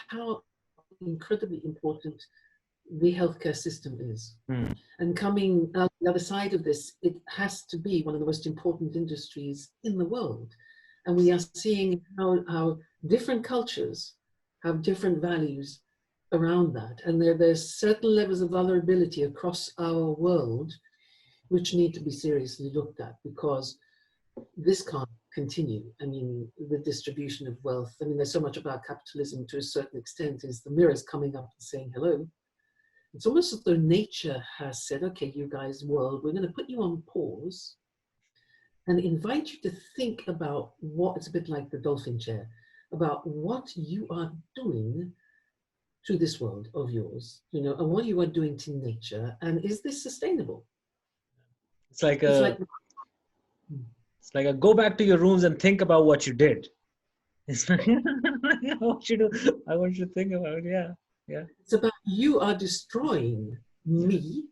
how incredibly important the healthcare system is. And coming out the other side of this, it has to be one of the most important industries in the world. And we are seeing how different cultures have different values around that. And there's certain levels of vulnerability across our world which need to be seriously looked at, because this can't continue. I mean, the distribution of wealth, I mean, there's so much about capitalism to a certain extent is the mirrors coming up and saying hello. It's almost as though nature has said, okay, you guys, world, we're going to put you on pause and invite you to think about what, it's a bit like the dolphin chair, about what you are doing to this world of yours, you know, and what you are doing to nature, and is this sustainable? It's like a go back to your rooms and think about what you did. It's like, I want you to think about it. Yeah. It's about you are destroying me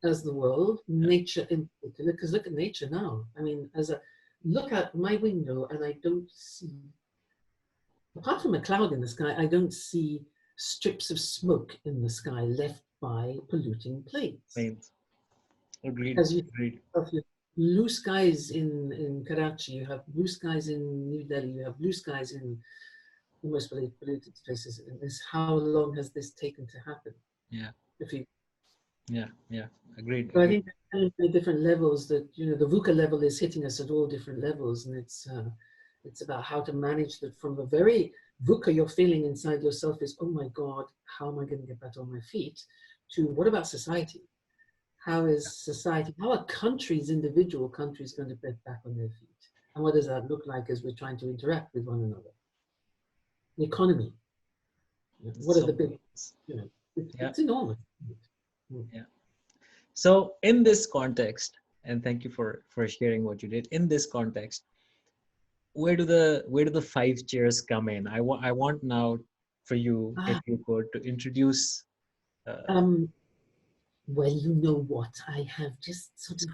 as the world, nature in particular, because look at nature now. I mean, look at my window and I don't see, apart from a cloud in the sky, I don't see strips of smoke in the sky left by polluting planes. Agreed. As you have blue skies in Karachi, you have blue skies in New Delhi, you have blue skies in the most polluted places. And how long has this taken to happen? Yeah. Yeah, agreed. So I think there are different levels that, you know, the VUCA level is hitting us at all different levels, and it's about how to manage that from the very VUCA you're feeling inside yourself is, oh my God, how am I going to get back on my feet? To what about society? How is society, how are countries, individual countries, going to get back on their feet? And what does that look like as we're trying to interact with one another? The economy. What are the big, you know, it's enormous. Yeah. So in this context, and thank you for sharing what you did. In this context, where do the 5 chairs come in? I want now for you, if you could, to introduce. Well, you know what, I have just sort of,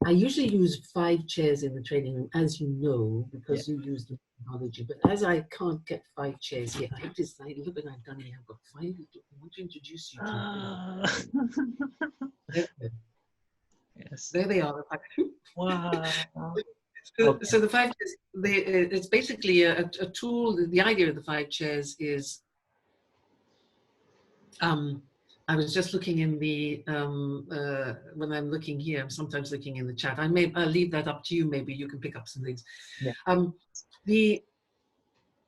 I usually use 5 chairs in the training room, as you know, because you use the technology. But as I can't get 5 chairs here, I have decided, look what I've done here. I've got 5. I want to introduce you to Yes. There they are. Wow. So the 5 chairs, it's basically a tool. The idea of the 5 chairs is, I was just looking in the, when I'm looking here, I'm sometimes looking in the chat. I'll leave that up to you. Maybe you can pick up some things. Yeah.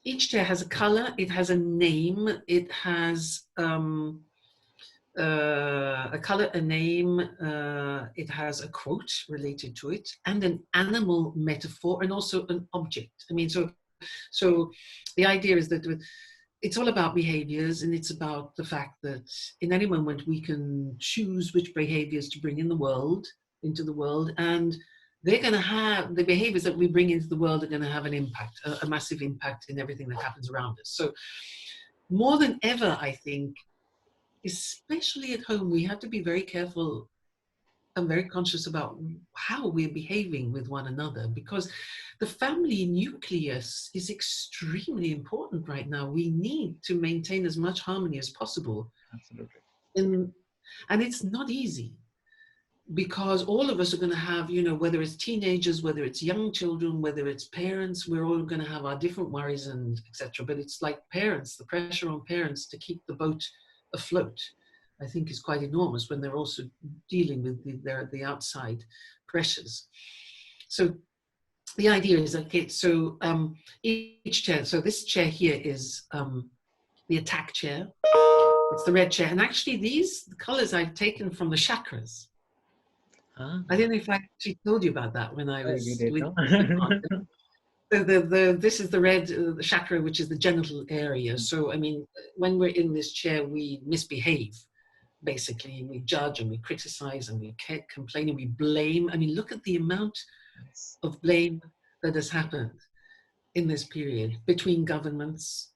Each chair has a color, it has a name, it has a color, a name, it has a quote related to it, and an animal metaphor, and also an object. I mean, so the idea is that it's all about behaviors, and it's about the fact that in any moment we can choose which behaviors to bring into the world, and they're going to have, the behaviors that we bring into the world are going to have an impact, a massive impact in everything that happens around us. So more than ever, I think, especially at home, we have to be very careful and very conscious about how we're behaving with one another, because the family nucleus is extremely important right now. We need to maintain as much harmony as possible. Absolutely. And it's not easy, because all of us are going to have, you know, whether it's teenagers, whether it's young children, whether it's parents, we're all going to have our different worries and etc. But it's like parents, the pressure on parents to keep the boat afloat, I think, is quite enormous when they're also dealing with the outside pressures. So the idea is, okay, so each chair, so this chair here is the attack chair. It's the red chair. And actually the colors I've taken from the chakras. I don't know if I actually told you about that when I was this is the red the chakra, which is the genital area. So I mean, when we're in this chair, we misbehave. Basically, we judge and we criticize and we complain and we blame. I mean, look at the amount of blame that has happened in this period between governments.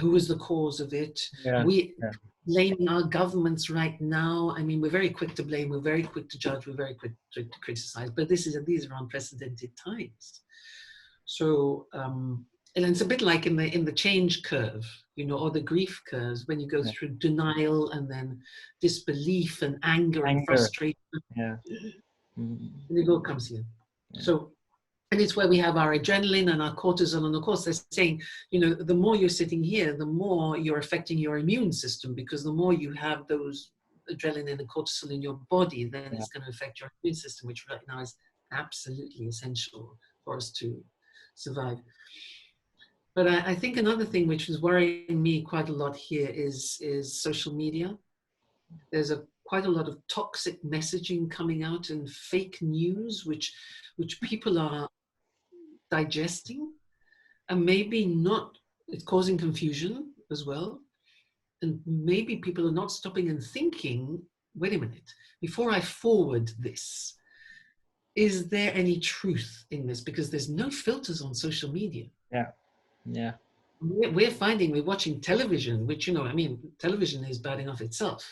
Who is the cause of it? Blaming our governments right now. I mean, we're very quick to blame, we're very quick to judge, we're very quick to criticize, but these are unprecedented times. So and it's a bit like in the change curve, you know, or the grief curves, when you go Yeah. through denial and then disbelief and anger and frustration. Yeah. Mm. And it all comes here. Yeah. So, and it's where we have our adrenaline and our cortisol. And of course, they're saying, you know, the more you're sitting here, the more you're affecting your immune system, because the more you have those adrenaline and cortisol in your body, then it's going to affect your immune system, which right now is absolutely essential for us to survive. But I think another thing which is worrying me quite a lot here is social media. There's quite a lot of toxic messaging coming out and fake news, which people are digesting, and maybe not, it's causing confusion as well. And maybe people are not stopping and thinking, wait a minute, before I forward this, is there any truth in this? Because there's no filters on social media. Yeah. Yeah. We're finding, we're watching television, which, you know, I mean, television is bad enough itself,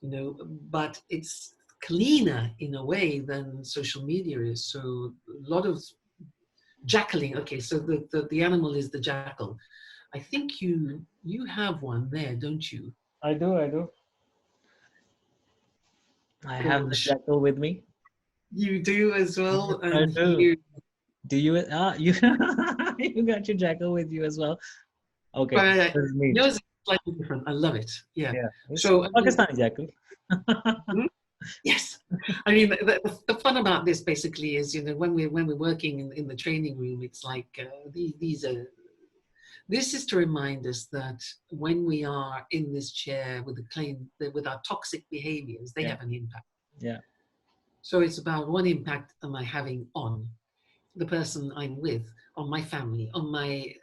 you know, but it's cleaner in a way than social media is. So a lot of jackaling. Okay, so the animal is the jackal. I think you have one there, don't you? I do. I have the jackal with me. You do as well, Yes, I and do. you. Do you? You you got your jackal with you as well. Okay, But this is me. yours is slightly different. I love it. Yeah. Yeah, it's So I mean, Pakistani jackal. yes, I mean the fun about this basically is, you know, when we're working in the training room, it's like these are. This is to remind us that when we are in this chair with with our toxic behaviors, they have an impact. Yeah. So it's about what impact am I having on the person I'm with, on my family, on my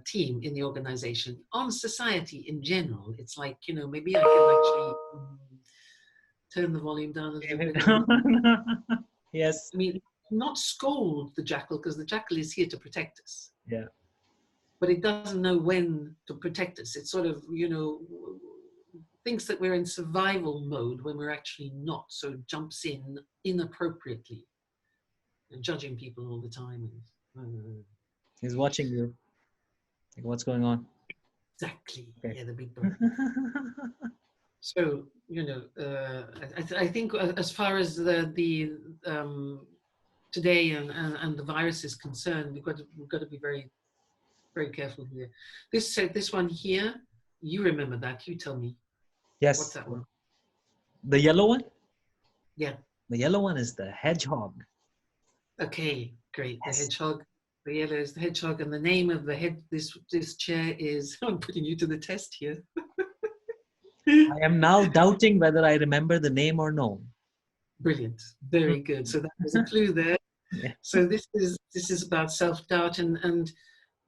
team in the organization, on society in general. It's like, you know, maybe I can actually turn the volume down a little bit. Yes. I mean, not scold the jackal, because the jackal is here to protect us. Yeah. But it doesn't know when to protect us. It sort of, you know, thinks that we're in survival mode when we're actually not. So it jumps in inappropriately and judging people all the time. He's watching you. Like, what's going on? Exactly. Okay. Yeah, the big bird. So, you know, I think as far as the today and the virus is concerned, we've got to be very, very careful here. This one here, you remember that? You tell me. Yes. What's that one? The yellow one? Yeah. The yellow one is the hedgehog. Okay, great. Yes. The hedgehog. The yellow is the hedgehog, and the name of the head. This chair is. I'm putting you to the test here. I am now doubting whether I remember the name or no. Brilliant. Very good. So that was a clue there. Yeah. So this is about self-doubt, and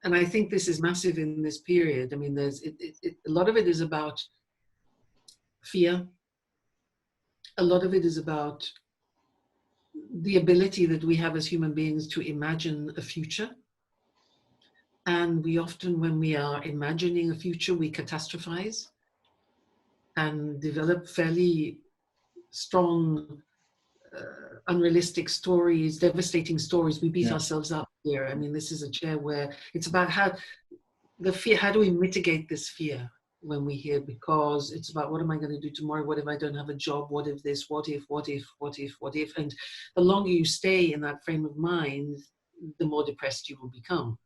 I think this is massive in this period. I mean, there's a lot of it is about fear. A lot of it is about the ability that we have as human beings to imagine a future. And we often, when we are imagining a future, we catastrophize and develop fairly strong, unrealistic stories, devastating stories. We beat ourselves up here. I mean, this is a chair where it's about how do we mitigate this fear when we're here? Because it's about, what am I going to do tomorrow? What if I don't have a job? What if this? What if? And the longer you stay in that frame of mind, the more depressed you will become.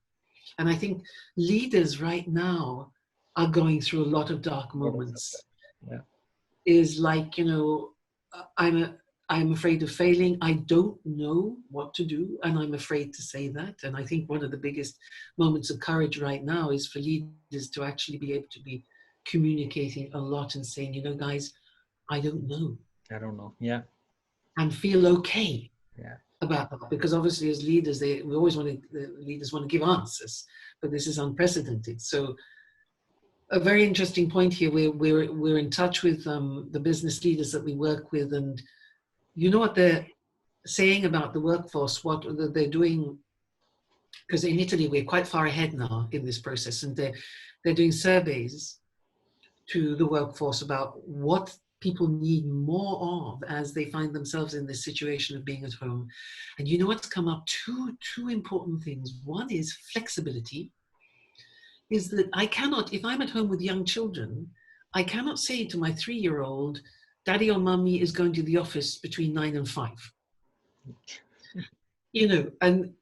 And I think leaders right now are going through a lot of dark moments. Yeah. Is like, you know, I'm afraid of failing. I don't know what to do, and I'm afraid to say that. And I think one of the biggest moments of courage right now is for leaders to actually be able to be communicating a lot and saying, you know, guys, I don't know. I don't know. Yeah. And feel okay. Yeah. About that, because obviously as leaders, leaders want to give answers, but this is unprecedented. So a very interesting point here. We're in touch with the business leaders that we work with, and you know what they're saying about the workforce, what they're doing, because in Italy we're quite far ahead now in this process, and they're doing surveys to the workforce about what people need more of as they find themselves in this situation of being at home. And you know what's come up? Two important things. One is flexibility. is that I cannot, if I'm at home with young children, I cannot say to my 3-year-old, Daddy or Mummy is going to the office between 9 and 5. You know, and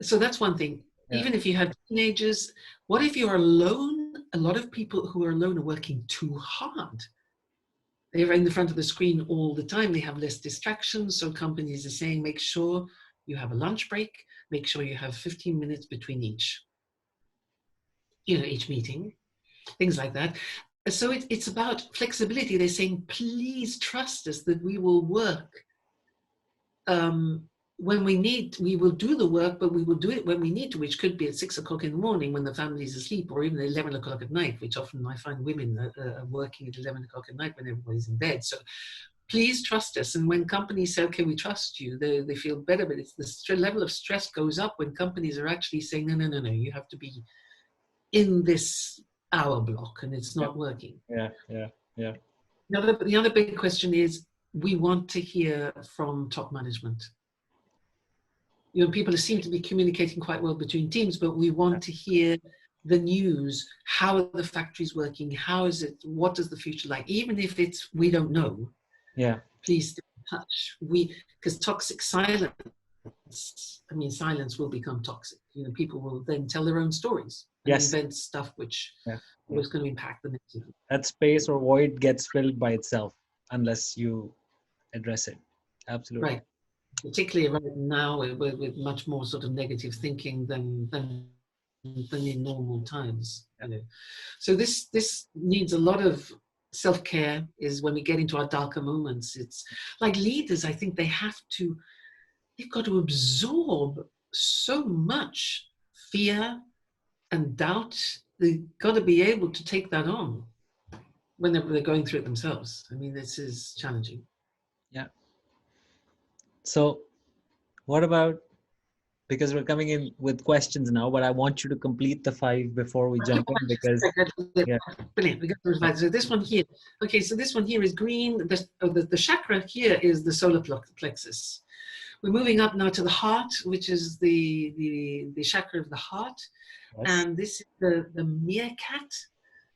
so that's one thing. Yeah. Even if you have teenagers, what if you're alone? A lot of people who are alone are working too hard. They're in the front of the screen all the time. They have less distractions. So companies are saying, make sure you have a lunch break. Make sure you have 15 minutes between each, you know, each meeting, things like that. So it's about flexibility. They're saying, please trust us that we will work. When we need, we will do the work, but we will do it when we need to, which could be at 6 o'clock in the morning when the family is asleep, or even at 11 o'clock at night, which often I find women are working at 11 o'clock at night when everybody's in bed. So please trust us. And when companies say, okay, we trust you, they feel better, but it's the level of stress goes up when companies are actually saying, no, no, no, no, you have to be in this hour block and it's not working. Yeah. The other big question is, we want to hear from top management. You know, people seem to be communicating quite well between teams, but we want to hear the news. How are the factories working? How is it? What does the future like? Even if it's, we don't know. Yeah. Please stay in touch. Because toxic silence, I mean, silence will become toxic. You know, people will then tell their own stories and invent stuff which was going to impact the next year. That space or void gets filled by itself unless you address it. Absolutely. Right. Particularly right now with much more sort of negative thinking than in normal times. You know. So this needs a lot of self-care. Is when we get into our darker moments. It's like leaders, I think they've got to absorb so much fear and doubt. They've got to be able to take that on whenever they're going through it themselves. I mean, this is challenging. Yeah. So what about, because we're coming in with questions now, but I want you to complete the 5 before we jump in, because brilliant. We got those slides. So this one here, okay, so this one here is green. The chakra here is the solar plexus. We're moving up now to the heart, which is the chakra of the heart. Yes. And this is the meerkat.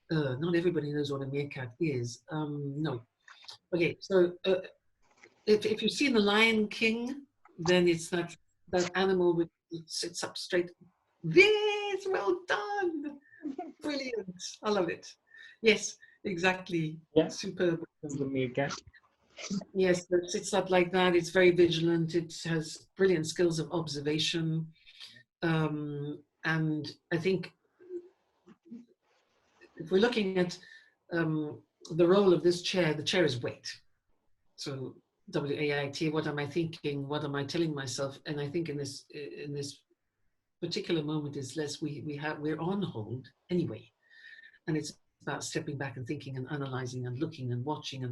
Not everybody knows what a meerkat is. No. Okay, so if you've seen The Lion King, then it's that animal which sits up straight. This, well done. Brilliant. I love it. Yes, exactly. Yeah. Superb. This is the meerkat. Yes, it sits up like that. It's very vigilant. It has brilliant skills of observation. And I think if we're looking at the role of this chair, the chair is weight. So WAIT, what am I thinking? What am I telling myself? And I think in this particular moment is less, we're on hold anyway. And it's about stepping back and thinking and analyzing and looking and watching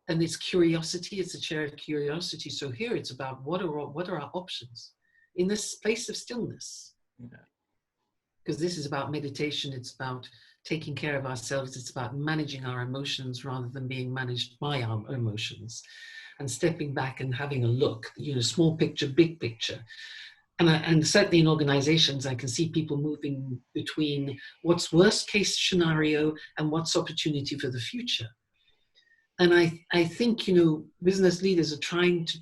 and it's curiosity. It's a chair of curiosity. So here it's about what are our options in this place of stillness? Because this is about meditation. It's about taking care of ourselves. It's about managing our emotions rather than being managed by our emotions, and stepping back and having a look, you know, small picture, big picture. And certainly in organizations, I can see people moving between what's worst case scenario and what's opportunity for the future. And I think, you know, business leaders are trying to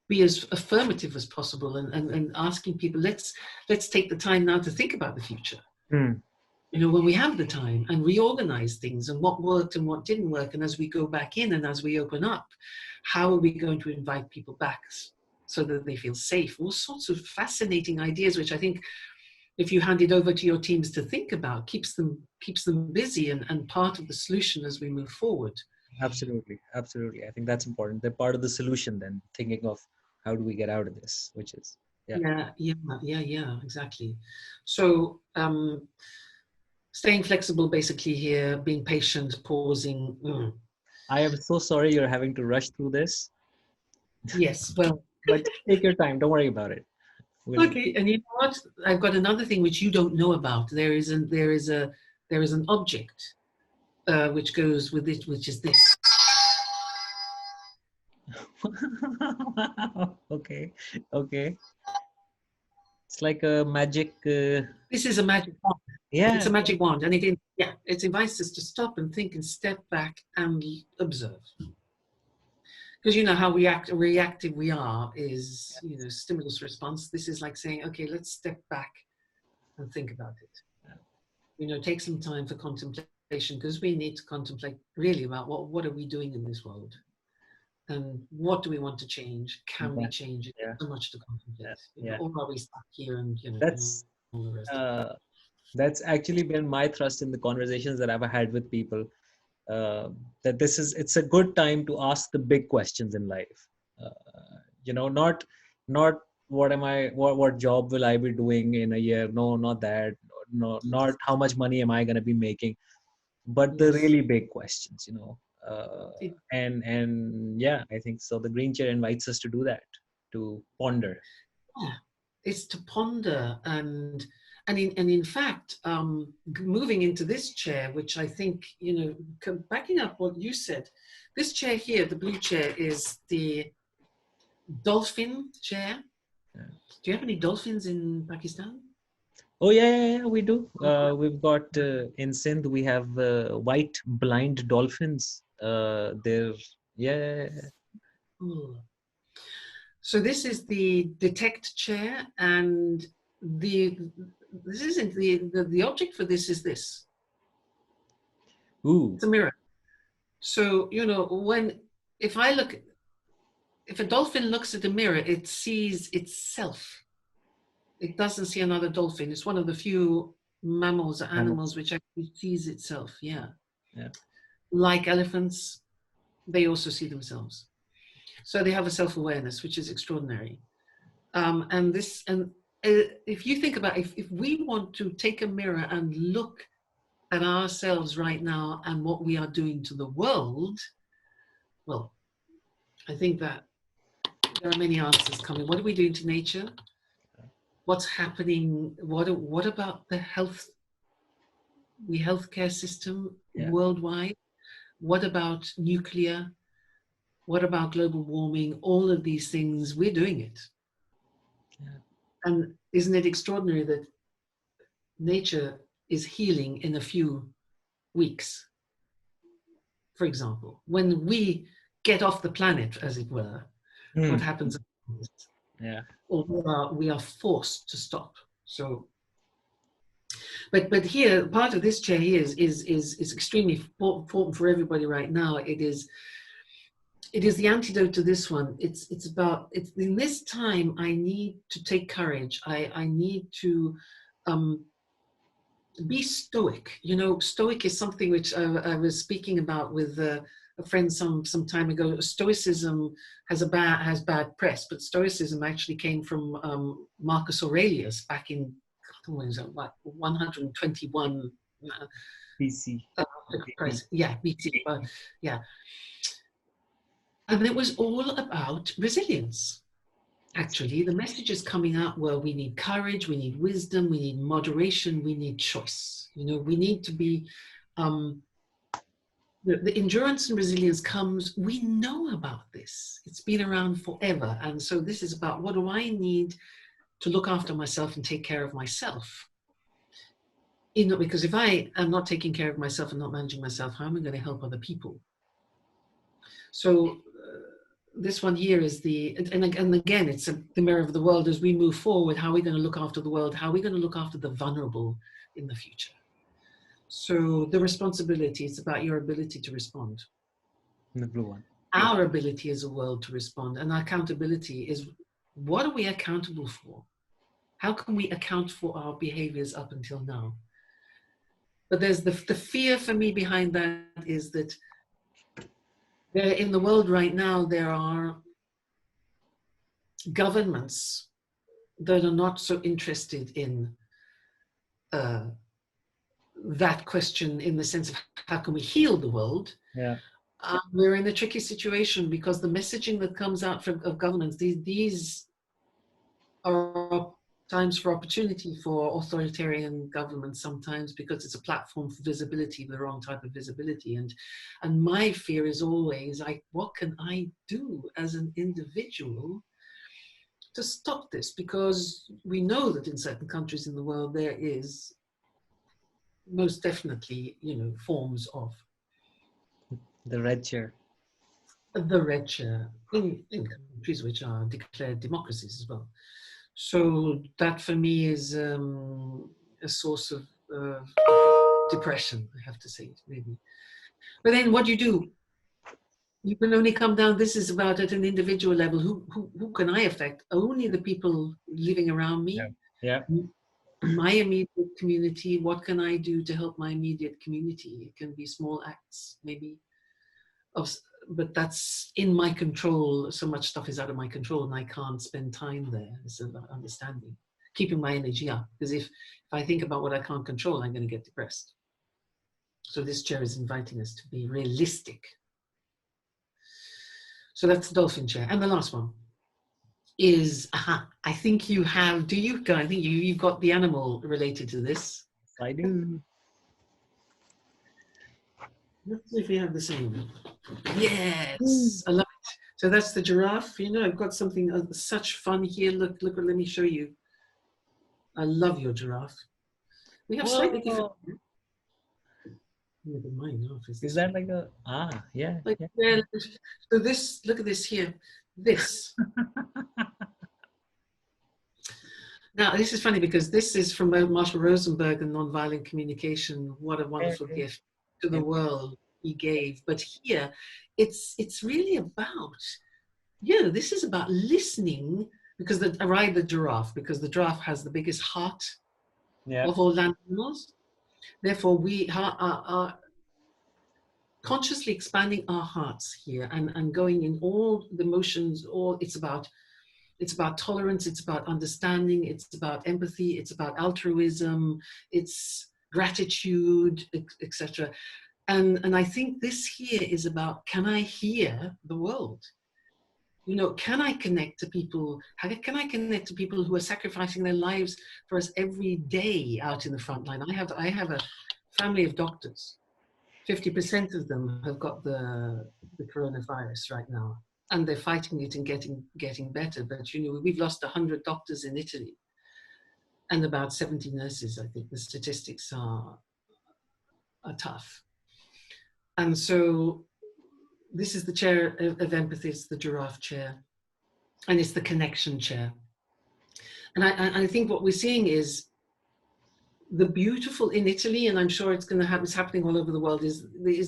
be as affirmative as possible and asking people, let's take the time now to think about the future. You know, when we have the time, and reorganize things and what worked and what didn't work. And as we go back in and as we open up, how are we going to invite people back so that they feel safe? All sorts of fascinating ideas, which I think if you hand it over to your teams to think about, keeps them busy and part of the solution as we move forward. Absolutely. I think that's important. They're part of the solution then, thinking of how do we get out of this, which is, yeah, exactly. So staying flexible basically here, being patient, pausing. I am so sorry you're having to rush through this. Yes, well. But take your time, don't worry about it. Okay, and you know what? I've got another thing which you don't know about. There is an object which goes with it, which is this. Okay. It's like a magic. This is a magic wand. It's Yeah. a magic wand, and it invites us to stop and think and step back and observe. Because you know how reactive we are is, you know, stimulus response. This is like saying, okay, let's step back and think about it. You know, take some time for contemplation, because we need to contemplate really about what are we doing in this world, and what do we want to change? Can we change it? Yeah. So much to contemplate. You know, Yeah. or are we stuck here and, you know, That's all the rest. that's actually been my thrust in the conversations that I've had with people. That it's a good time to ask the big questions in life. Uh, not what job will I be doing in a year? No, not that. No, not how much money am I going to be making, but the Yes. really big questions. And yeah, I think so. The green chair invites us to do that, to ponder. Yeah, it's to ponder and in fact, moving into this chair, which I think, you know, backing up what you said, this chair here, the blue chair, is the dolphin chair. Yeah. Do you have any dolphins in Pakistan? Oh yeah, we do. We've got in Sindh we have white blind dolphins. They're yeah. Oh. So this is the detect chair, and this isn't the object for this is this. Ooh. It's a mirror. So, you know, if a dolphin looks at a mirror, it sees itself. It doesn't see another dolphin. It's one of the few mammals or animals which actually sees itself. Yeah. Yeah. Like elephants, they also see themselves. So they have a self-awareness, which is extraordinary. And if you think about if we want to take a mirror and look at ourselves right now and what we are doing to the world, well, I think that there are many answers coming. What are we doing to nature? What's happening? What about the healthcare system worldwide? What about nuclear? What about global warming? All of these things, we're doing it. Yeah. And isn't it extraordinary that nature is healing in a few weeks? For example, when we get off the planet, as it were, what happens? Yeah. Or we are forced to stop. So, but here, part of this chair here is extremely important for everybody right now. It is the antidote to this one. It's in this time I need to take courage. I need to be stoic. You know, stoic is something which I was speaking about with a friend some time ago. Stoicism has bad press, but Stoicism actually came from Marcus Aurelius back in, what is it, 121 BC. Yeah, BC. Yeah, and it was all about resilience. Actually, the messages coming out were we need courage, we need wisdom, we need moderation, we need choice. You know, we need to be, the endurance and resilience comes, we know about this. It's been around forever. And so this is about what do I need to look after myself and take care of myself? You know, because if I am not taking care of myself and not managing myself, how am I going to help other people? So this one here is and again, it's the mirror of the world as we move forward. How are we going to look after the world? How are we going to look after the vulnerable in the future? So the responsibility is about your ability to respond. The blue one. Our ability as a world to respond, and accountability is what are we accountable for? How can we account for our behaviors up until now? But there's the fear for me behind that is that in the world right now, there are governments that are not so interested in that question in the sense of how can we heal the world. Yeah. We're in a tricky situation because the messaging that comes out of governments, these are times for opportunity for authoritarian governments sometimes because it's a platform for visibility, the wrong type of visibility. And my fear is always, what can I do as an individual to stop this, because we know that in certain countries in the world there is most definitely, forms of The red chair. the red chair in countries which are declared democracies as well. So that for me is a source of depression, I have to say, maybe. But then what do? You can only come down, this is about at an individual level, who can I affect? Only the people living around me. Yeah. My immediate community. What can I do to help my immediate community? It can be small acts, maybe, but that's in my control. So much stuff is out of my control and I can't spend time there. It's about understanding, keeping my energy up. Because if I think about what I can't control, I'm going to get depressed. So this chair is inviting us to be realistic. So that's the dolphin chair. And the last one is, I think you have, do you, I think you've got the animal related to this. I do. Let's see if we have the same. Yes, I love it. So that's the giraffe. I've got something, such fun here. Look, let me show you. I love your giraffe. We have slightly different. Is that like a, yeah. Like, yeah. So this, look at this here. This. Now, this is funny because this is from Marshall Rosenberg and Nonviolent Communication. What a wonderful gift to the world he gave. But here, it's really about, this is about listening, because the giraffe, because the giraffe has the biggest heart of all land animals. Therefore, we are consciously expanding our hearts here and going in all the motions. It's about tolerance, it's about understanding, it's about empathy, it's about altruism, it's gratitude, etc. And I think this here is about, can I hear the world? Can I connect to people? Can I connect to people who are sacrificing their lives for us every day out in the front line? I have a family of doctors. 50% of them have got the coronavirus right now, and they're fighting it and getting better. But we've lost 100 doctors in Italy, and about 70 nurses. I think the statistics are tough. And so this is the chair of empathy. It's the giraffe chair, and it's the connection chair. And I think what we're seeing is the beautiful in Italy, and I'm sure it's going to happen, it's happening all over the world, is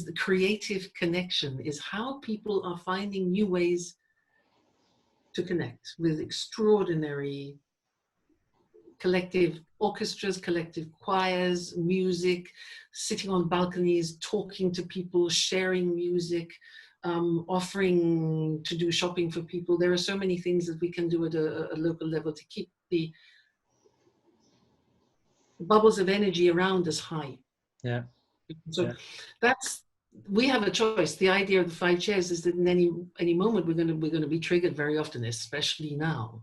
the creative connection, is how people are finding new ways to connect with extraordinary collective orchestras, collective choirs, music, sitting on balconies, talking to people, sharing music, offering to do shopping for people. There are so many things that we can do at a local level to keep the bubbles of energy around us high. Yeah. So we have a choice. The idea of the 5 chairs is that in any moment we're going to be triggered very often, especially now.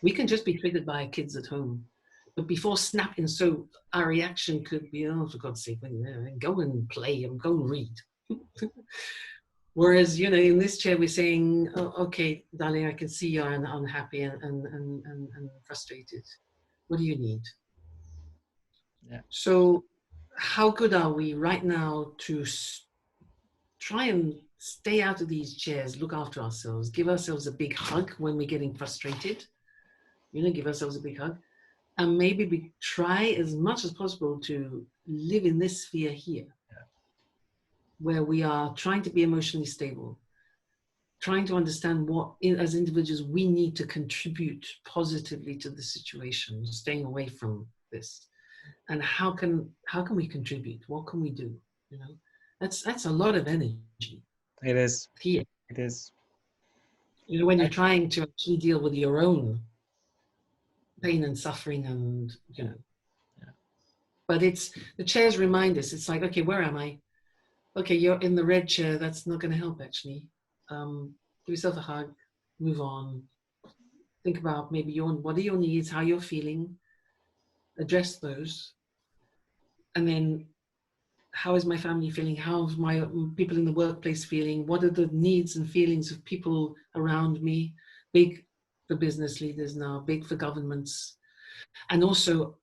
We can just be triggered by our kids at home, but before snapping, so our reaction could be, oh, for God's sake, go and play and go and read. Whereas, in this chair we're saying, oh, okay, darling, I can see you're unhappy and frustrated. What do you need? Yeah. So how good are we right now to try and stay out of these chairs, look after ourselves, give ourselves a big hug when we're getting frustrated, give ourselves a big hug, and maybe try as much as possible to live in this sphere here, where we are trying to be emotionally stable, trying to understand what, as individuals, we need to contribute positively to the situation, staying away from this. And how can we contribute? What can we do? That's a lot of energy. It is. Here. It is. When you're trying to actually deal with your own pain and suffering, and But the chairs remind us. It's like, okay, where am I? Okay, you're in the red chair. That's not going to help, actually. Give yourself a hug. Move on. Think about maybe what are your needs, how you're feeling. Address those. And then, how is my family feeling? How's my people in the workplace feeling? What are the needs and feelings of people around me? for business leaders now, big for governments. And also,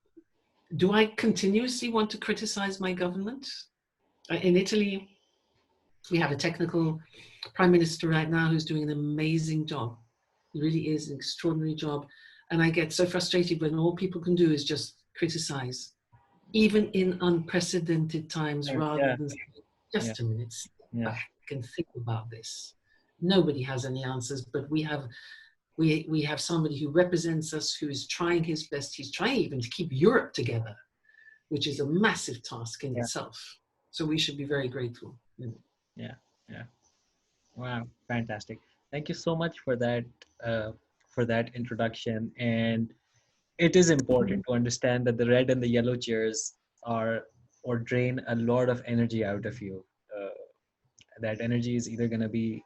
do I continuously want to criticize my government? In Italy, we have a technical prime minister right now who's doing an amazing job. He really is an extraordinary job. And I get so frustrated when all people can do is just criticize, even in unprecedented times, rather than say, just a minute, step back and think about this. Nobody has any answers, but we have somebody who represents us, who is trying his best. He's trying even to keep Europe together, which is a massive task in itself. So we should be very grateful. Yeah. Wow, fantastic. Thank you so much for that introduction. And it is important to understand that the red and the yellow chairs drain a lot of energy out of you. That energy is either going to be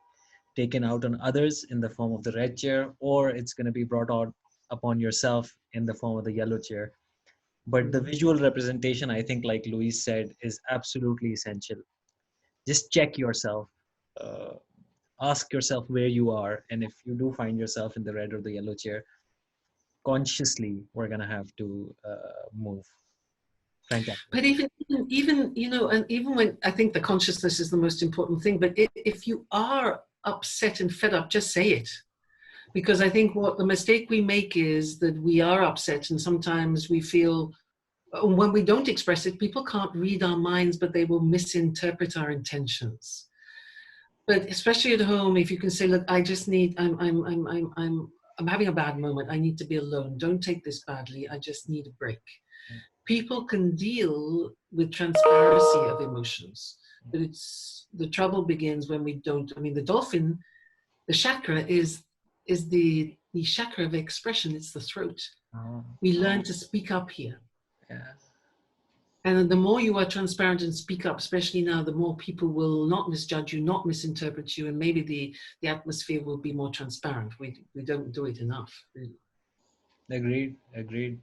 taken out on others in the form of the red chair, or it's going to be brought out upon yourself in the form of the yellow chair. But the visual representation, I think, like Louise said, is absolutely essential. Just check yourself. Ask yourself where you are, and if you do find yourself in the red or the yellow chair, consciously we're going to have to move. Fantastic. But even and even when I think the consciousness is the most important thing, but if you are upset and fed up, just say it. Because I think what the mistake we make is that we are upset, and sometimes we feel, when we don't express it, people can't read our minds, but they will misinterpret our intentions. But especially at home, if you can say, look, I just need, I'm having a bad moment. I need to be alone. Don't take this badly. I just need a break. People can deal with transparency of emotions, but the trouble begins when we don't. I mean, the dolphin, the chakra is the chakra of expression. It's the throat. We learn to speak up here. And the more you are transparent and speak up, especially now, the more people will not misjudge you, not misinterpret you, and maybe the atmosphere will be more transparent. We don't do it enough, really. Agreed.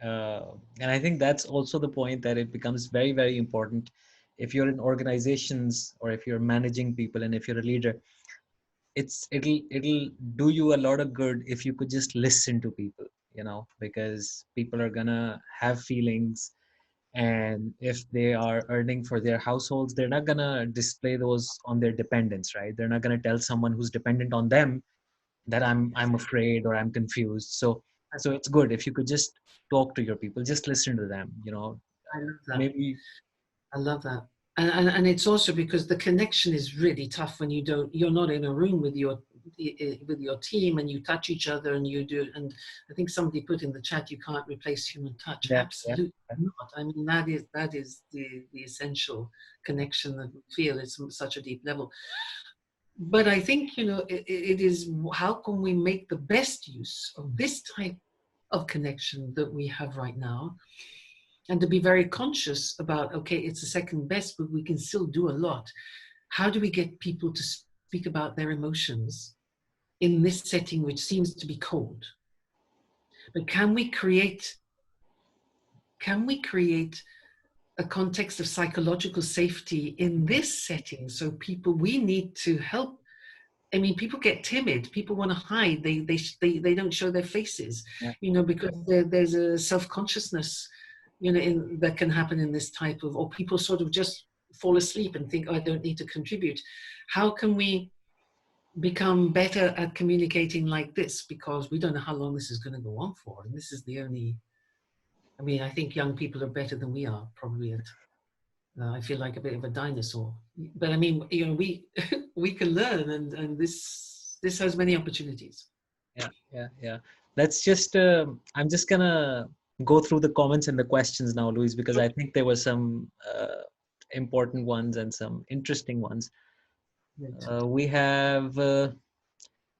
And I think that's also the point, that it becomes very, very important if you're in organizations, or if you're managing people, and if you're a leader. It'll do you a lot of good if you could just listen to people, because people are gonna have feelings. And if they are earning for their households, they're not going to display those on their dependents, right? They're not going to tell someone who's dependent on them that I'm afraid or I'm confused. So it's good if you could just talk to your people, just listen to them, I love that. Maybe. I love that. And it's also because the connection is really tough when you're not in a room with your team, and you touch each other and you do. And I think somebody put in the chat, you can't replace human touch. Absolutely not. I mean, that is the essential connection that we feel. It's such a deep level. But I think, it is, how can we make the best use of this type of connection that we have right now? And to be very conscious about, okay, it's the second best, but we can still do a lot. How do we get people to speak about their emotions in this setting, which seems to be cold? But can we create a context of psychological safety in this setting? So we need to help. I mean, people get timid. People want to hide. They don't show their faces, because there's a self-consciousness, that can happen in this type of, or people sort of just fall asleep and think, oh, I don't need to contribute. How can we become better at communicating like this? Because we don't know how long this is going to go on for. And this is the only, I think young people are better than we are, probably. I feel like a bit of a dinosaur. But we we can learn, and this has many opportunities. Yeah. Let's just, I'm just going to go through the comments and the questions now, Louise, because I think there were some important ones and some interesting ones. We have Rao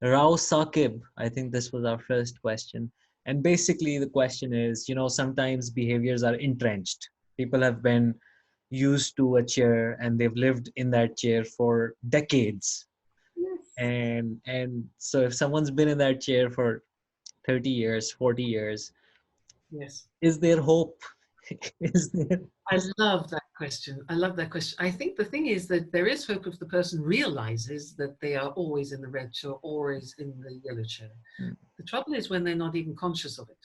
Saqib. I think this was our first question. And basically the question is, sometimes behaviors are entrenched. People have been used to a chair and they've lived in that chair for decades. Yes. And so if someone's been in that chair for 30 years, 40 years, yes, is there hope Is there? I love that question. I love that question. I think the thing is that there is hope if the person realizes that they are always in the red chair, always in the yellow chair. Mm. The trouble is when they're not even conscious of it.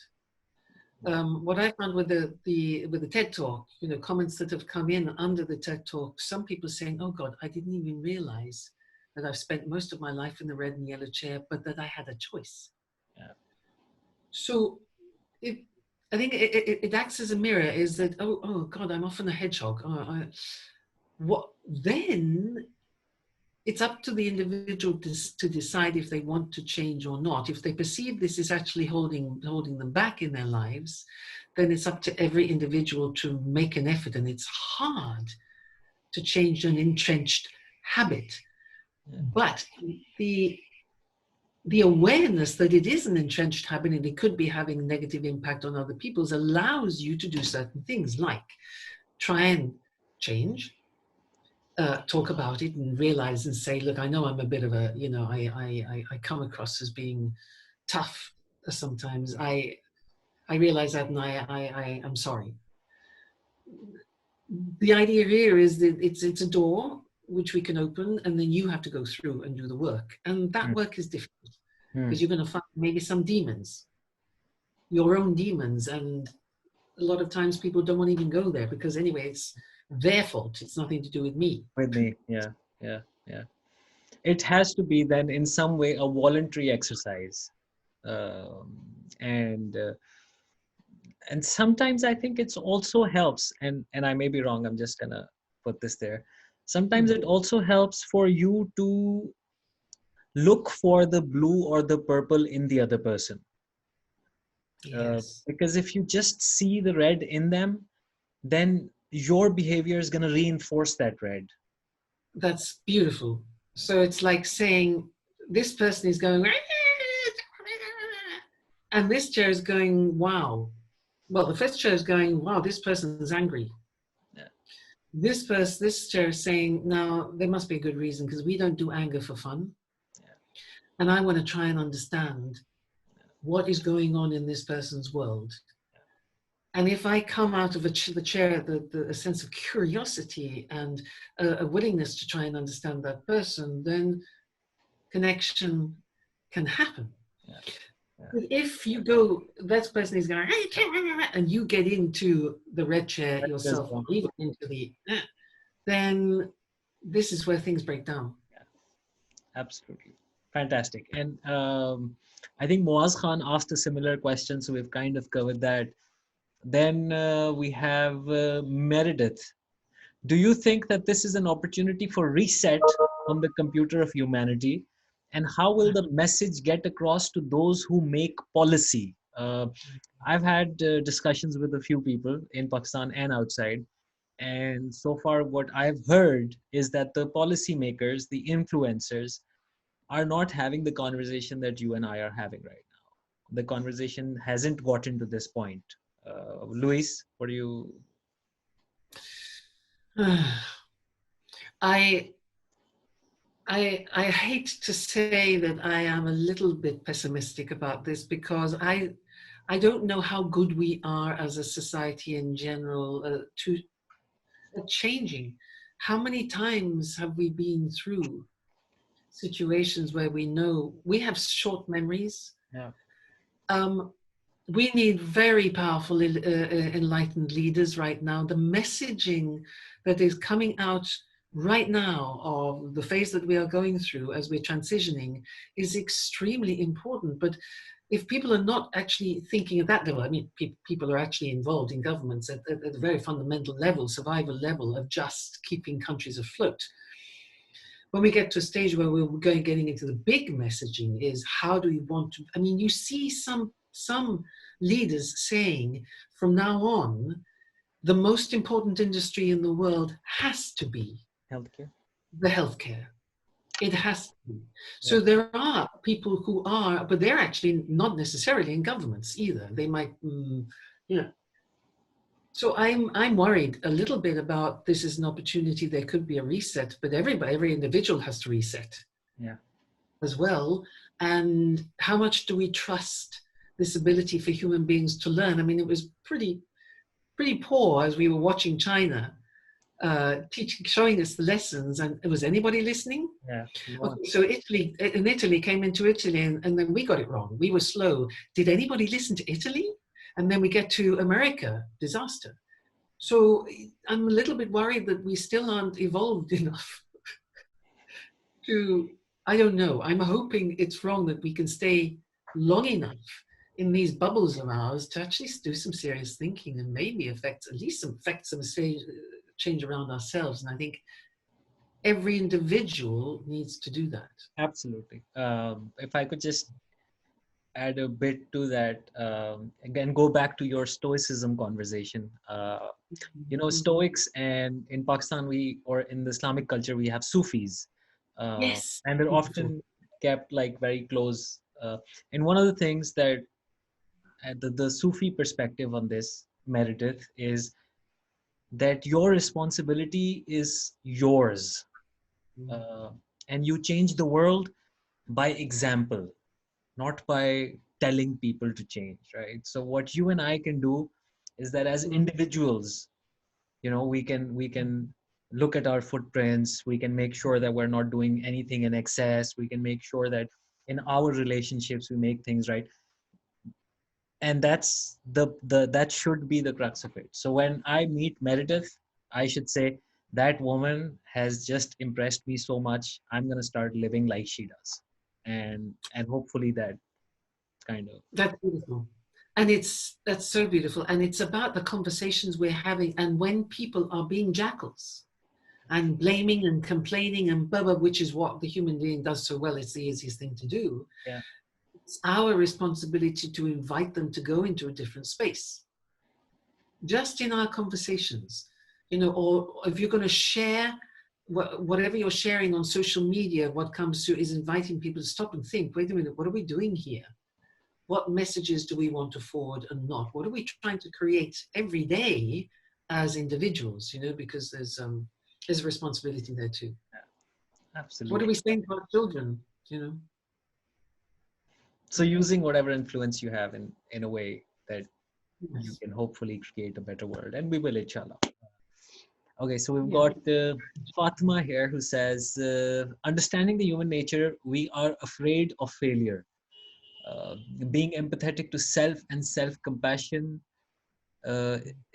What I found with the TED Talk, comments that have come in under the TED Talk, some people saying, "Oh God, I didn't even realize that I've spent most of my life in the red and yellow chair, but that I had a choice." Yeah. So I think it acts as a mirror. Is that oh God, I'm often a hedgehog. What then? It's up to the individual to decide if they want to change or not. If they perceive this is actually holding them back in their lives, then it's up to every individual to make an effort. And it's hard to change an entrenched habit. But the awareness that it is an entrenched habit and it could be having a negative impact on other people's allows you to do certain things like try and change, talk about it and realize and say, look, I know I'm a bit of a, I come across as being tough sometimes. I realize that and I'm sorry. The idea here is that it's a door which we can open and then you have to go through and do the work. And that work is difficult because you're going to find maybe some demons, your own demons. And a lot of times people don't want to even go there because anyway, it's their fault. It's nothing to do with me. With me. Yeah. It has to be then in some way a voluntary exercise. And sometimes I think it's also helps, and I may be wrong, I'm just gonna put this there. Sometimes it also helps for you to look for the blue or the purple in the other person. Yes. Because if you just see the red in them, then your behavior is going to reinforce that red. That's beautiful. So it's like saying this person is going and this chair is going, wow. Well, the first chair is going, wow, this person is angry. Yeah. This chair is saying, now there must be a good reason because we don't do anger for fun. Yeah. And I want to try and understand what is going on in this person's world. And if I come out of the chair, a sense of curiosity and a willingness to try and understand that person, then connection can happen. But if you go, that person is going, and you get into the red chair yourself, or even into the, then this is where things break down. Yeah. Absolutely. Fantastic. And I think Moaz Khan asked a similar question, so we've kind of covered that. Then we have Meredith. Do you think that this is an opportunity for reset on the computer of humanity? And how will the message get across to those who make policy? I've had discussions with a few people in Pakistan and outside. And so far, what I've heard is that the policymakers, the influencers, are not having the conversation that you and I are having right now. The conversation hasn't gotten to this point. Louise, what do you? I hate to say that I am a little bit pessimistic about this because I don't know how good we are as a society in general to changing. How many times have we been through situations where we know we have short memories? Yeah. We need very powerful, enlightened leaders right now. The messaging that is coming out right now of the phase that we are going through as we're transitioning is extremely important. But if people are not actually thinking at that level, I mean, people are actually involved in governments at a very fundamental level, survival level of just keeping countries afloat. When we get to a stage where we're getting into the big messaging is how do we want to, I mean, you see some leaders saying from now on, the most important industry in the world has to be Healthcare. The healthcare. It has to be. So there are people who are, but they're actually not necessarily in governments either. They might, So I'm worried a little bit about this is an opportunity. There could be a reset, but every individual has to reset. Yeah. As well. And how much do we trust this ability for human beings to learn? I mean, it was pretty pretty poor as we were watching China showing us the lessons, and was anybody listening? Yeah. Okay, so Italy came into Italy, and then we got it wrong. We were slow. Did anybody listen to Italy? And then we get to America, disaster. So I'm a little bit worried that we still aren't evolved enough to, I don't know. I'm hoping it's wrong that we can stay long enough in these bubbles of ours to actually do some serious thinking and maybe affect some change around ourselves. And I think every individual needs to do that. Absolutely. If I could just add a bit to that, again, go back to your stoicism conversation. Stoics, and in Pakistan, or in the Islamic culture, we have Sufis, Yes, and they're beautiful. often kept like very close. And one of the things that the Sufi perspective on this, Meredith, is that your responsibility is yours, uh, and you change the world by example, not by telling people to change, right? So what you and I can do is that as individuals, we can look at our footprints, we can make sure that we're not doing anything in excess, we can make sure that in our relationships we make things right. And that's that should be the crux of it. So when I meet Meredith, I should say, that woman has just impressed me so much, I'm going to start living like she does. And hopefully that kind of. That's beautiful. And that's so beautiful. And it's about the conversations we're having. And when people are being jackals and blaming and complaining and blah, blah, which is what the human being does so well, it's the easiest thing to do. Yeah. It's our responsibility to invite them to go into a different space. Just in our conversations, or if you're going to share whatever you're sharing on social media, what comes through is inviting people to stop and think, wait a minute, what are we doing here? What messages do we want to forward and not? What are we trying to create every day as individuals? Because there's a responsibility there too. Absolutely. What are we saying to our children? So using whatever influence you have in a way that Yes. you can hopefully create a better world, and we will, inshallah. Okay, so we've Yeah. got Fatima here, who says, understanding the human nature, we are afraid of failure. Being empathetic to self and self-compassion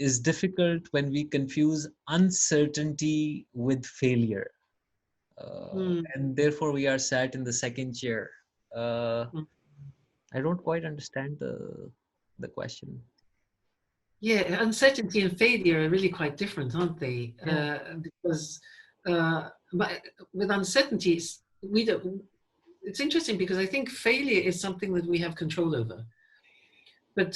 is difficult when we confuse uncertainty with failure. And therefore we are sat in the second chair. I don't quite understand the question. Yeah, uncertainty and failure are really quite different, aren't they? Yeah. Because but with uncertainty, it's interesting because I think failure is something that we have control over. But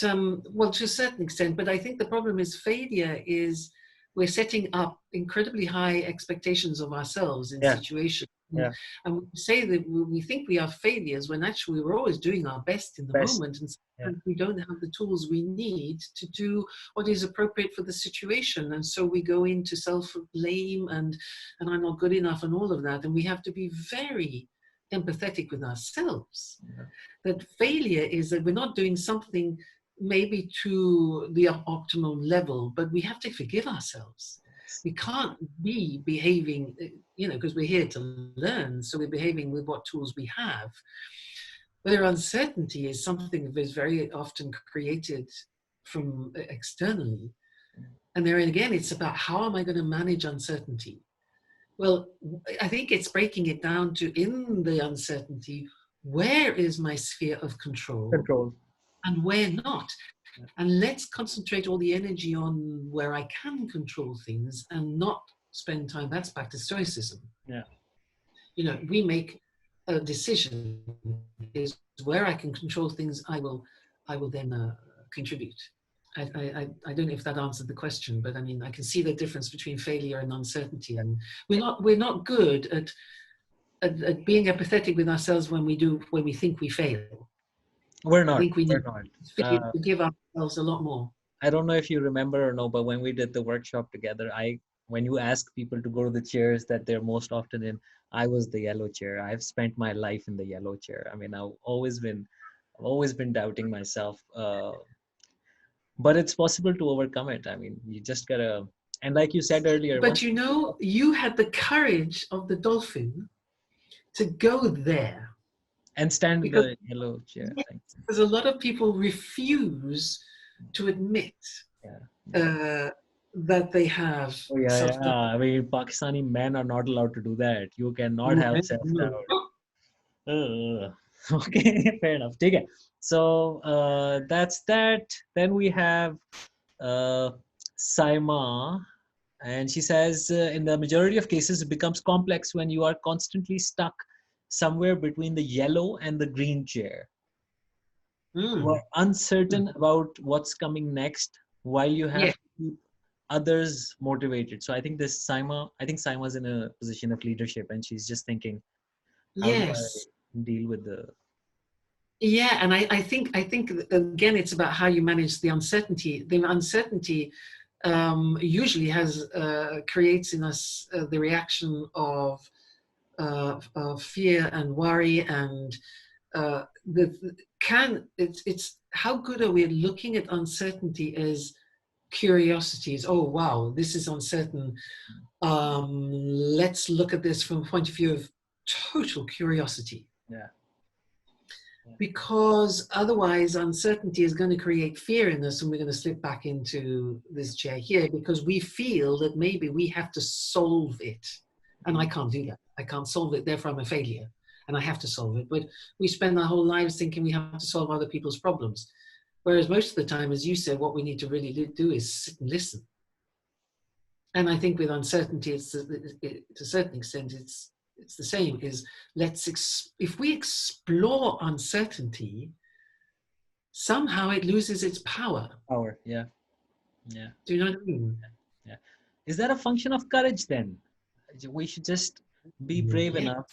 well, to a certain extent, but I think the problem is failure is we're setting up incredibly high expectations of ourselves in situations. Yeah. And we say that we think we are failures when actually we're always doing our best in the moment. And sometimes we don't have the tools we need to do what is appropriate for the situation. And so we go into self-blame and I'm not good enough and all of that. And we have to be very empathetic with ourselves. Yeah. That failure is that we're not doing something maybe to the optimal level, but we have to forgive ourselves. We can't be behaving, because we're here to learn, so we're behaving with what tools we have. Whether uncertainty is something that is very often created from externally. And there again, it's about how am I going to manage uncertainty? Well, I think it's breaking it down to, in the uncertainty, where is my sphere of control and where not? And let's concentrate all the energy on where I can control things and not spend time. That's back to stoicism. Yeah. We make a decision is where I can control things. I will then contribute. I don't know if that answered the question, but I mean, I can see the difference between failure and uncertainty, and we're not good at being empathetic with ourselves when we think we fail. We're I not. think we need Uh, to give ourselves a lot more. I don't know if you remember or no, but when we did the workshop together, when you ask people to go to the chairs that they're most often in, I was the yellow chair. I've spent my life in the yellow chair. I mean, I've always been doubting myself. but it's possible to overcome it. I mean, you just gotta, and like you said earlier, But you know, you had the courage of the dolphin to go there. and stand in Because, the yellow chair yes, thing. because a lot of people refuse to admit that they have Oh yeah, self-doubt. I mean, Pakistani men are not allowed to do that. You cannot No, have no. self-doubt. Okay, fair enough. Take it. So that's that. Then we have uh, Saima, and she says, in the majority of cases, it becomes complex when you are constantly stuck somewhere between the yellow and the green chair. You are uncertain about what's coming next while you have Yeah. to keep others motivated. So I think Saima's in a position of leadership, and she's just thinking, how do I Yes. deal with the Yeah, and I think again it's about how you manage the uncertainty. The uncertainty usually has creates in us the reaction of fear and worry, and it's how good are we at looking at uncertainty as curiosities? Oh wow, this is uncertain. Let's look at this from a point of view of total curiosity. yeah. Because otherwise uncertainty is going to create fear in us, and we're going to slip back into this chair here because we feel that maybe we have to solve it, and I can't do that. I can't solve it, therefore I'm a failure and I have to solve it. But we spend our whole lives thinking we have to solve other people's problems, whereas most of the time, as you said, what we need to really do is sit and listen. And I think with uncertainty, to a certain extent, it's the same. Is if we explore uncertainty, somehow it loses its power. Power, yeah. Yeah. Do you know what I mean? Yeah. Is that a function of courage then? We should just be brave Yeah. enough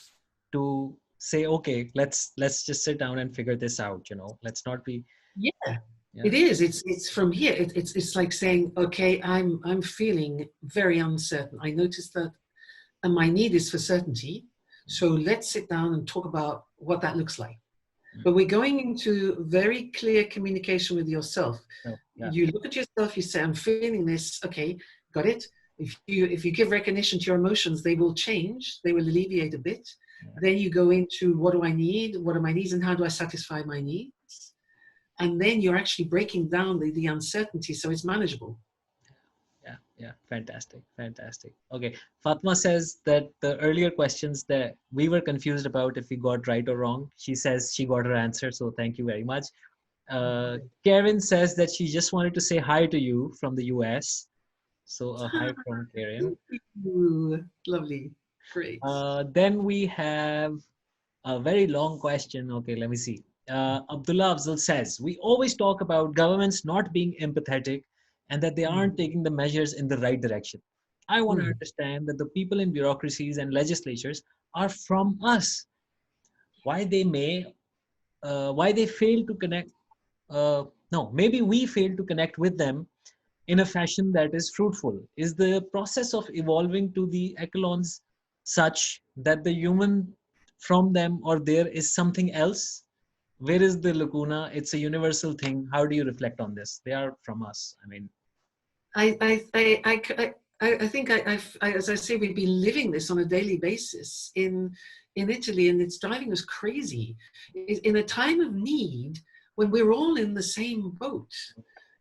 to say, okay, let's just sit down and figure this out, Let's not be Yeah. It is. It's from here. It's like saying, okay, I'm feeling very uncertain. I noticed that, and my need is for certainty. So let's sit down and talk about what that looks like. But we're going into very clear communication with yourself. You look at yourself, you say, I'm feeling this. Okay, got it. If you give recognition to your emotions, they will change. They will alleviate a bit. Then you go into what do I need? What are my needs, and how do I satisfy my needs? And then you're actually breaking down the uncertainty so it's manageable. Yeah. Fantastic. Okay. Fatma says that the earlier questions that we were confused about if we got right or wrong, she says she got her answer. So thank you very much. Karen says that she just wanted to say hi to you from the US. So a hi from Karen. Ooh, lovely. Great. Then we have a very long question. Okay, let me see. Abdullah Afzal says, we always talk about governments not being empathetic and that they aren't taking the measures in the right direction. I want to understand that the people in bureaucracies and legislatures are from us. Why they fail to connect. No, maybe we fail to connect with them in a fashion that is fruitful. Is the process of evolving to the echelons such that the human from them or there is something else? Where is the lacuna? It's a universal thing. How do you reflect on this? They are from us. I mean, I think as I say, we've been living this on a daily basis in Italy, and it's driving us crazy. In a time of need, when we're all in the same boat,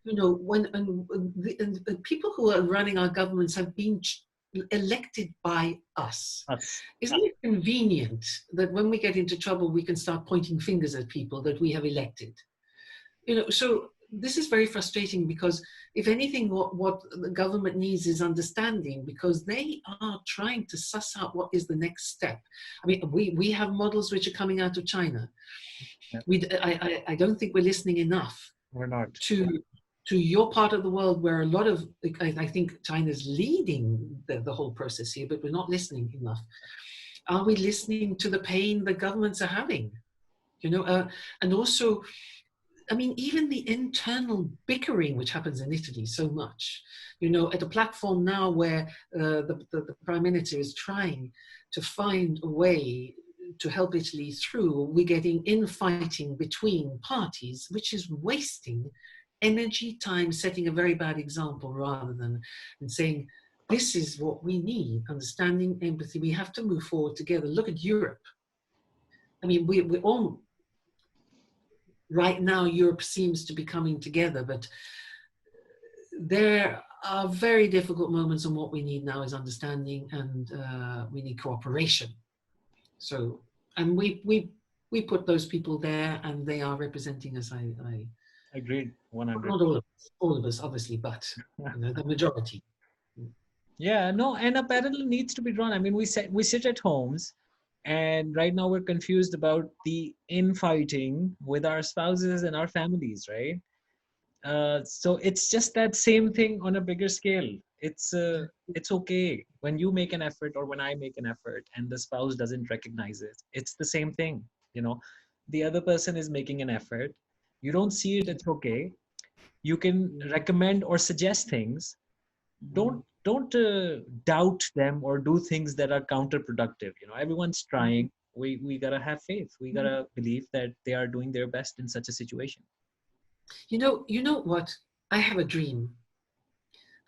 when and people who are running our governments have been elected by us. Isn't it convenient that when we get into trouble, we can start pointing fingers at people that we have elected? So this is very frustrating because if anything, what the government needs is understanding, because they are trying to suss out what is the next step. I mean, we have models which are coming out of China. I don't think we're listening enough. We're not. To your part of the world where a lot of, I think China's leading the whole process here, but we're not listening enough. Are we listening to the pain the governments are having? And also, I mean, even the internal bickering which happens in Italy so much, at a platform now where the Prime Minister is trying to find a way to help Italy through, we're getting infighting between parties, which is wasting energy time setting a very bad example rather than saying, this is what we need, understanding, empathy. We have to move forward together. Look at Europe. I mean, we're all, right now, Europe seems to be coming together, but there are very difficult moments, and what we need now is understanding, and we need cooperation. So, and we put those people there, and they are representing us. I Agreed, 100. Not all of us, obviously, but the majority. Yeah, no, and a parallel needs to be drawn. I mean, we sit at homes, and right now we're confused about the infighting with our spouses and our families, right? So it's just that same thing on a bigger scale. It's okay when you make an effort or when I make an effort and the spouse doesn't recognize it. It's the same thing, you know. The other person is making an effort. You don't see it, it's okay. You can recommend or suggest things. Don't doubt them or do things that are counterproductive. You know, everyone's trying. We gotta have faith. We gotta believe that they are doing their best in such a situation. You know what? I have a dream.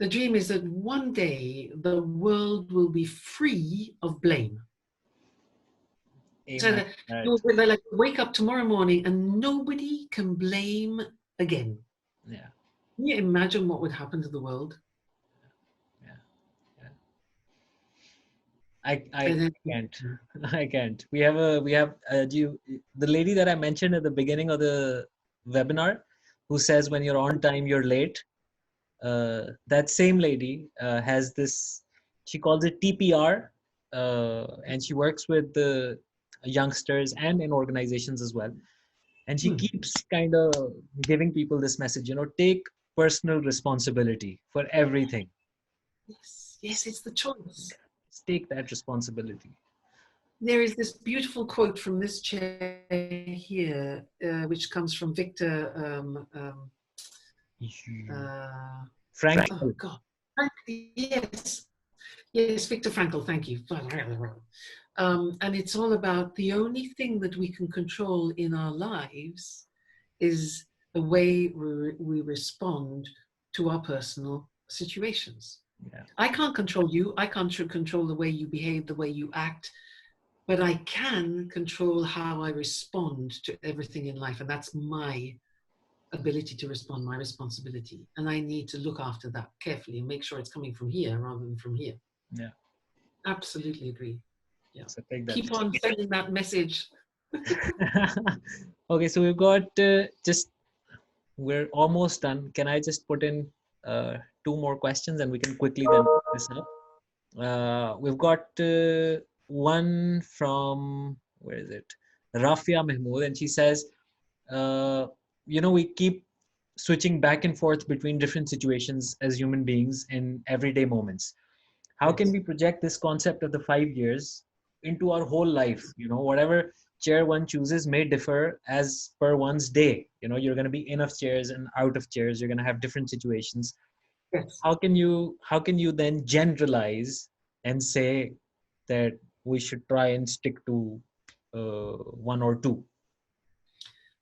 The dream is that one day the world will be free of blame. Amen. So that you'll like wake up tomorrow morning and nobody can blame again. Yeah. Can you imagine what would happen to the world? I can't. I can't. We have the lady that I mentioned at the beginning of the webinar, who says when you're on time, you're late. That same lady has this. She calls it TPR, and she works with the youngsters and in organizations as well. And she keeps kind of giving people this message. You know, take personal responsibility for everything. Yes, it's the choice. Take that responsibility. There is this beautiful quote from this chair here, which comes from Viktor Frankl. Oh God, yes, Viktor Frankl. Thank you. And it's all about the only thing that we can control in our lives is the way we respond to our personal situations. Yeah. I can't control you. I can't control the way you behave, the way you act, but I can control how I respond to everything in life. And that's my ability to respond, my responsibility. And I need to look after that carefully and make sure it's coming from here rather than from here. Yeah. Absolutely agree. Yeah. So take that. Keep on sending that message. Okay, so we've got we're almost done. Can I just put in 2 more questions and we can quickly then wrap this up? We've got one from, where is it? Rafia Mahmood, and she says, we keep switching back and forth between different situations as human beings in everyday moments. How can we project this concept of the 5 years into our whole life? You know, whatever chair one chooses may differ as per one's day. You know, you're going to be in of chairs and out of chairs. You're going to have different situations. Yes. How can you then generalize and say that we should try and stick to 1 or 2?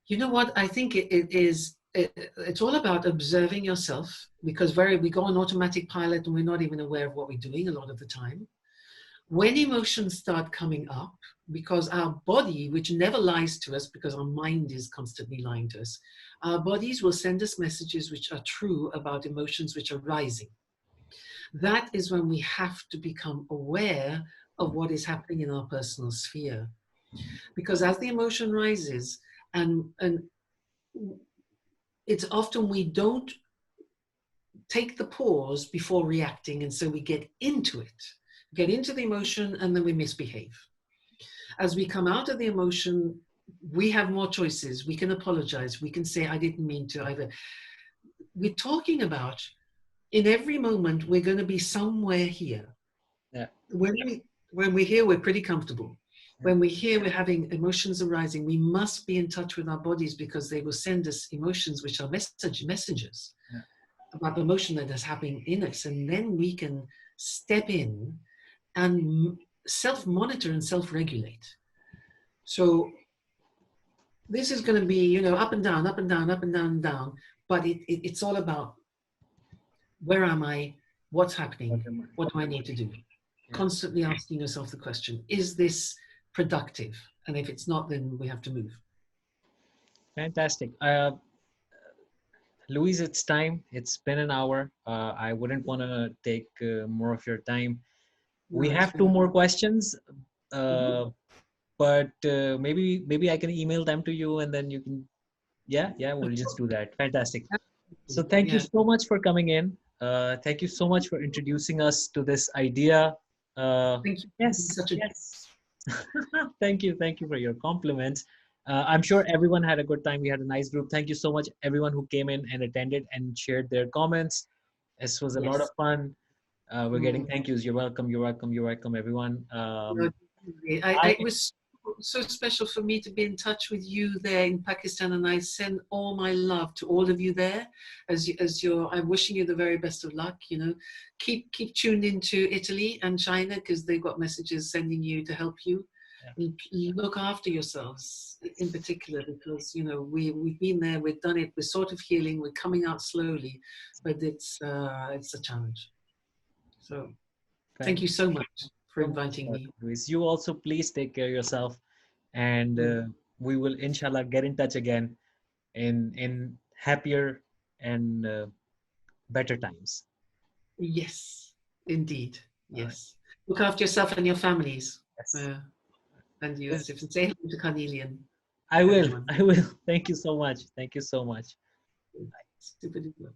You know what? I think it's all about observing yourself, because we go on automatic pilot and we're not even aware of what we're doing a lot of the time. When emotions start coming up, because our body, which never lies to us because our mind is constantly lying to us, our bodies will send us messages which are true about emotions which are rising. That is when we have to become aware of what is happening in our personal sphere. Because as the emotion rises, and it's often we don't take the pause before reacting, and so we get into the emotion, and then we misbehave. As we come out of the emotion, we have more choices. We can apologize. We can say, I didn't mean to either. We're talking about, in every moment, we're going to be somewhere here. Yeah. When we're here, we're pretty comfortable. When we're here, we're having emotions arising. We must be in touch with our bodies, because they will send us emotions which are messengers about the emotion that is happening in us. And then we can step in and self-monitor and self-regulate. So this is going to be, up and down, up and down, up and down and down. but it's all about where am I, what's happening, what do I need to do? Yeah. Constantly asking yourself the question, is this productive? And if it's not, then we have to move. Fantastic. Louise, it's time. It's been an hour. I wouldn't want to take more of your time. We No, it's have two been more questions, Mhm. but maybe I can email them to you, and then you can. Yeah, we'll just do that. Fantastic. So thank you Yeah. so much for coming in. Thank you so much for introducing us to this idea. Thank you for being Yes, such a yes. Thank you for your compliments. I'm sure everyone had a good time. We had a nice group. Thank you so much, everyone who came in and attended and shared their comments. This was a lot of yes. fun. We're getting Mm. thank yous. You're welcome. You're welcome. You're welcome, everyone. No, definitely. I It was so special for me to be in touch with you there in Pakistan, and I send all my love to all of you there. I'm wishing you the very best of luck. You know, keep tuned into Italy and China because they've got messages sending you to help you. And look after yourselves in particular, because you know we've been there, we've done it, we're sort of healing, we're coming out slowly, but it's a challenge. So thank you so much for so much, inviting me. Luis. You also please take care of yourself, and Mm. we will inshallah get in touch again in happier and better times. Yes, indeed. All right. Yes. Look after yourself and your families. Yes. And you, Yes. Asif. And say hello to Carnelian, I will. everyone. I will. Thank you so much. Thank you so much. Super duper.